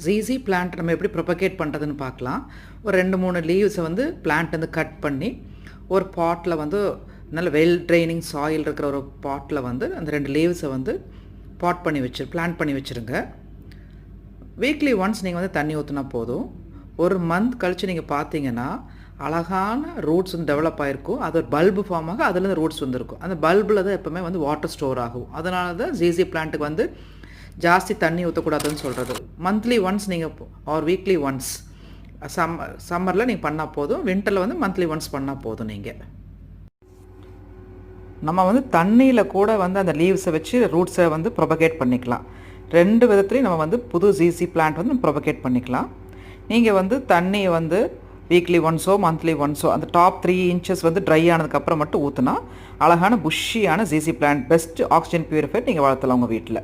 ஜீஸி plant நம்ம எப்படி propagate பண்ணுறதுன்னு பார்க்கலாம். ஒரு 2-3 லீவ்ஸை வந்து பிளான்ட் வந்து கட் பண்ணி ஒரு பாட்டில் வந்து நல்ல வெல் ட்ரைனிங் சாயில் இருக்கிற ஒரு பாட்டில் வந்து அந்த 2 லீவ்ஸை வந்து பிளான்ட் பண்ணி வச்சுருங்க. வீக்லி ஒன்ஸ் நீங்கள் வந்து தண்ணி ஊற்றினா போதும். ஒரு மந்த் கழித்து நீங்கள் பார்த்தீங்கன்னா அழகான ரூட்ஸ் வந்து டெவலப் ஆகிருக்கும். அது ஒரு பல்பு ஃபார்ம் ஆக அதுலேருந்து ரூட்ஸ் வந்துருக்கும். அந்த பல்பில் தான் எப்போவுமே வந்து வாட்டர் ஸ்டோர் ஆகும். அதனால தான் ஜீஸி பிளான்ட்டுக்கு வந்து ஜாஸ்தி தண்ணி ஊற்றக்கூடாதுன்னு சொல்கிறது. மந்த்லி ஒன்ஸ் நீங்கள் ஆர் வீக்லி ஒன்ஸ் சம்மரில் நீங்கள் பண்ணால் போதும். வின்டரில் வந்து மந்த்லி ஒன்ஸ் பண்ணால் போதும். நீங்கள் நம்ம வந்து தண்ணியில் கூட வந்து அந்த லீவ்ஸை வச்சு ரூட்ஸை வந்து ப்ரொபகேட் பண்ணிக்கலாம். 2 விதத்துலேயும் நம்ம வந்து புது ஜீஸி பிளான்ட் வந்து ப்ரொபகேட் பண்ணிக்கலாம். நீங்கள் வந்து தண்ணியை வந்து வீக்லி ஒன்ஸோ மந்த்லி ஒன்ஸோ அந்த டாப் 3 inches வந்து ட்ரை ஆனதுக்கப்புறம் மட்டும் ஊற்றுனா அழகான புஷ்ஷியான ஜீஸி பிளான்ட் பெஸ்ட் ஆக்சிஜன் பியூரிஃபையர் நீங்கள் வளர்த்தலாம் உங்கள் வீட்டில்.